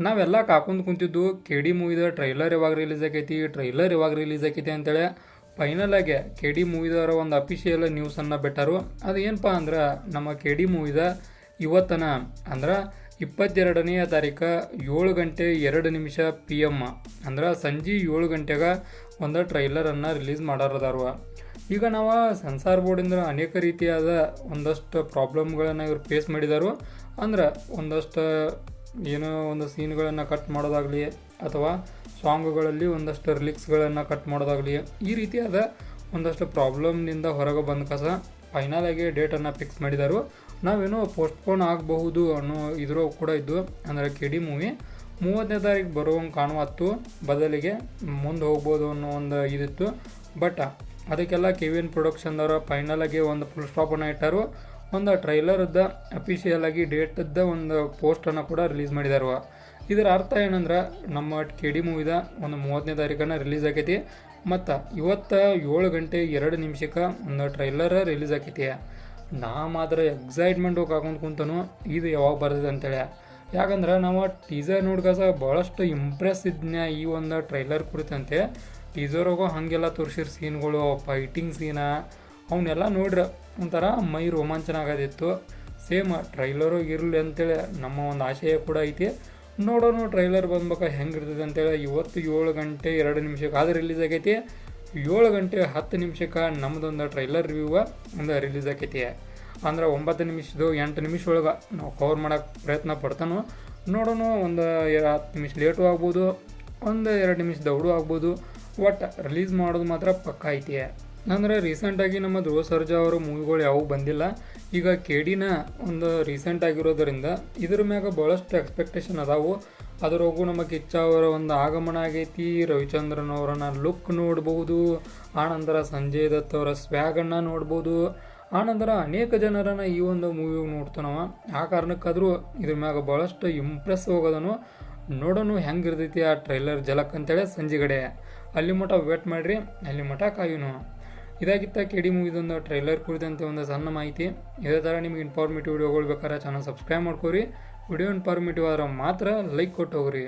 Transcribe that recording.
ನಾವೆಲ್ಲ ಕಾಕೊಂಡು ಕುಂತಿದ್ದು K D ಮೂವಿದ trailer ಯಾವಾಗ release ಆಕೈತಿ ಅಂತೇಳಿ ಫೈನಲ್ ಆಗಿ ಕೆ ಡಿ ಮೂವಿದವರ ಒಂದು ಅಫಿಷಿಯಲ್ ನ್ಯೂಸನ್ನು ಬಿಟ್ಟಾರು. ಅದು ಏನಪ್ಪ ಅಂದ್ರೆ ನಮ್ಮ ಕೆ ಡಿ ಮೂವಿದ ಇವತ್ತನ ಅಂದ್ರೆ 22ನೇ ತಾರೀಕು 7:02 PM ಅಂದ್ರೆ ಸಂಜೆ 7 ಗಂಟೆಗೆ ಒಂದು ಟ್ರೈಲರನ್ನು ರಿಲೀಸ್ ಮಾಡಾರದಾರು. ಈಗ ನಾವು ಸೆನ್ಸಾರ್ ಬೋರ್ಡಿಂದ ಅನೇಕ ರೀತಿಯಾದ ಒಂದಷ್ಟು ಪ್ರಾಬ್ಲಮ್ಗಳನ್ನು ಇವ್ರು ಫೇಸ್ ಮಾಡಿದಾರು. ಅಂದ್ರೆ ಒಂದಷ್ಟು ಏನೋ ಒಂದು ಸೀನ್ಗಳನ್ನು ಕಟ್ ಮಾಡೋದಾಗಲಿ ಅಥವಾ ಸಾಂಗ್ಗಳಲ್ಲಿ ಒಂದಷ್ಟು ರಿಲಿಕ್ಸ್ಗಳನ್ನು ಕಟ್ ಮಾಡೋದಾಗಲಿ ಈ ರೀತಿಯಾದ ಒಂದಷ್ಟು ಪ್ರಾಬ್ಲಮ್ನಿಂದ ಹೊರಗೆ ಬಂದ ಕಸ ಫೈನಲ್ ಆಗಿ ಡೇಟನ್ನು ಫಿಕ್ಸ್ ಮಾಡಿದರು. ನಾವೇನೋ ಪೋಸ್ಟ್ಪೋನ್ ಆಗಬಹುದು ಅನ್ನೋ ಇದ್ರೂ ಕೂಡ ಇದ್ದು. ಅಂದರೆ ಕೆ ಡಿ ಮೂವಿ 30ನೇ ತಾರೀಕು ಬರುವಂಗೆ ಕಾಣುವತ್ತು, ಬದಲಿಗೆ ಮುಂದೆ ಹೋಗ್ಬೋದು ಅನ್ನೋ ಒಂದು ಇದಿತ್ತು. ಬಟ್ ಅದಕ್ಕೆಲ್ಲ KVN ಪ್ರೊಡಕ್ಷನ್ದವರು ಫೈನಲ್ ಆಗಿ ಒಂದು ಫುಲ್ ಸ್ಟಾಪನ್ನು ಇಟ್ಟರು. ಒಂದು ಟ್ರೈಲರ್ದ ಅಫಿಷಿಯಲ್ ಆಗಿ ಡೇಟದ್ದ ಒಂದು ಪೋಸ್ಟನ್ನು ಕೂಡ ರಿಲೀಸ್ ಮಾಡಿದಾರು. ಇದರ ಅರ್ಥ ಏನಂದ್ರೆ ನಮ್ಮ ಕೆ ಡಿ ಮೂವಿದ ಒಂದು 30ನೇ ತಾರೀಕನ್ನು ರಿಲೀಸ್ ಆಗೈತಿ ಮತ್ತು ಇವತ್ತು 7:02 ಒಂದು ಟ್ರೈಲರ್ ರಿಲೀಸ್ ಆಗೈತಿ. ನಾ ಮಾತ್ರ ಎಕ್ಸೈಟ್ಮೆಂಟ್ ಹಾಕೊಂಡು ಕುಂತನು ಇದು ಯಾವಾಗ ಬರ್ತದೆ ಅಂತೇಳಿ. ಯಾಕಂದ್ರೆ ನಾವು ಟೀಸರ್ ನೋಡ್ಕಸ ಭಾಳಷ್ಟು ಇಂಪ್ರೆಸ್ ಇದ್ನ ಈ ಒಂದು ಟ್ರೈಲರ್ ಕುರಿತಂತೆ. ಟೀಸರ್ಗೂ ಹಾಗೆಲ್ಲ ತೋರಿಸಿರೋ ಸೀನ್ಗಳು, ಫೈಟಿಂಗ್ ಸೀನ ಅವನ್ನೆಲ್ಲ ನೋಡ್ರಿ ಒಂಥರ ಮೈ ರೋಮಾಂಚನ ಆಗೋದಿತ್ತು. ಸೇಮ್ ಟ್ರೈಲರು ಇರಲಿ ಅಂತೇಳಿ ನಮ್ಮ ಒಂದು ಆಶಯ ಕೂಡ ಐತಿ. ನೋಡೋಣ ಟ್ರೈಲರ್ ಬಂದ್ಬೇಕಾ ಹೆಂಗಿರ್ತದೆ ಅಂತೇಳಿ. ಇವತ್ತು 7:02 ಆದ್ರೆ ರಿಲೀಸ್ ಆಗೈತಿ. 7:10 ನಮ್ಮದೊಂದು ಟ್ರೈಲರ್ ರಿವ್ಯೂ ಒಂದು ರಿಲೀಸ್ ಆಗೈತಿ. ಅಂದ್ರೆ 9 ನಿಮಿಷದ್ದು 8 ನಿಮಿಷ ಒಳಗೆ ನಾವು ಕವರ್ ಮಾಡೋಕ್ಕೆ ಪ್ರಯತ್ನ ಪಡ್ತಾನೋ. ನೋಡೋಣ, ಒಂದು 10 ನಿಮಿಷ ಲೇಟು ಆಗ್ಬೋದು, ಒಂದು 2 ನಿಮಿಷ ದೌಡು ಆಗ್ಬೋದು. ಒಟ್ಟು ರಿಲೀಸ್ ಮಾಡೋದು ಮಾತ್ರ ಪಕ್ಕ ಐತಿ. ಅಂದರೆ ರೀಸೆಂಟಾಗಿ ನಮ್ಮ ಧ್ರುವ ಸರ್ಜಾ ಅವರ ಮೂವಿಗಳು ಯಾವುವು ಬಂದಿಲ್ಲ. ಈಗ ಕೆ ಡಿನ ಒಂದು ರೀಸೆಂಟ್ ಆಗಿರೋದರಿಂದ ಇದ್ರ ಮ್ಯಾಗ ಭಾಳಷ್ಟು ಎಕ್ಸ್ಪೆಕ್ಟೇಷನ್ ಅದಾವು. ಅದರೊಳಗೂ ನಮ್ಮ ಕಿಚ್ಚ ಅವರ ಒಂದು ಆಗಮನ ಆಗೈತಿ. ರವಿಚಂದ್ರನ್ ಅವರನ್ನ ಲುಕ್ ನೋಡ್ಬೋದು, ಆನಂತರ ಸಂಜಯ್ ದತ್ ಅವರ ಸ್ವ್ಯಾಗನ್ನು ನೋಡ್ಬೋದು. ಆನಂತರ ಅನೇಕ ಜನರನ್ನು ಈ ಒಂದು ಮೂವಿಗೆ ನೋಡ್ತಾನವ. ಆ ಕಾರಣಕ್ಕಾದರೂ ಇದ್ರ ಮ್ಯಾಗ ಭಾಳಷ್ಟು ಇಂಪ್ರೆಸ್ ಹೋಗೋದನು. ನೋಡೋಣ ಹೆಂಗಿರ್ತೈತಿ ಆ ಟ್ರೈಲರ್ ಜಲಕ್ ಅಂತೇಳಿ ಸಂಜೆಗಡೆ. ಅಲ್ಲಿ ಮಟ್ಟ ವೇಟ್ ಮಾಡಿರಿ, ಅಲ್ಲಿ ಮಟ್ಟ ಕಾಯೋನು. ಇದಾಗಿತ್ತ ಕೆ ಡಿ ಮೂವಿದೊಂದು ಟ್ರೈಲರ್ ಕುರಿತಂತೆ ಒಂದು ಸಣ್ಣ ಮಾಹಿತಿ. ಇದೇ ಥರ ನಿಮ್ಗೆ ಇನ್ಫಾರ್ಮೇಟಿವ್ ವಿಡಿಯೋಗಳು ಬೇಕಾದ್ರೆ ಚಾನಲ್ ಸಬ್ಸ್ಕ್ರೈಬ್ ಮಾಡ್ಕೋರಿ. ವಿಡಿಯೋ ಇನ್ಫಾರ್ಮೇಟಿವ್ ಆದ್ರೆ ಮಾತ್ರ ಲೈಕ್ ಕೊಟ್ಟು ಹೋಗ್ರಿ.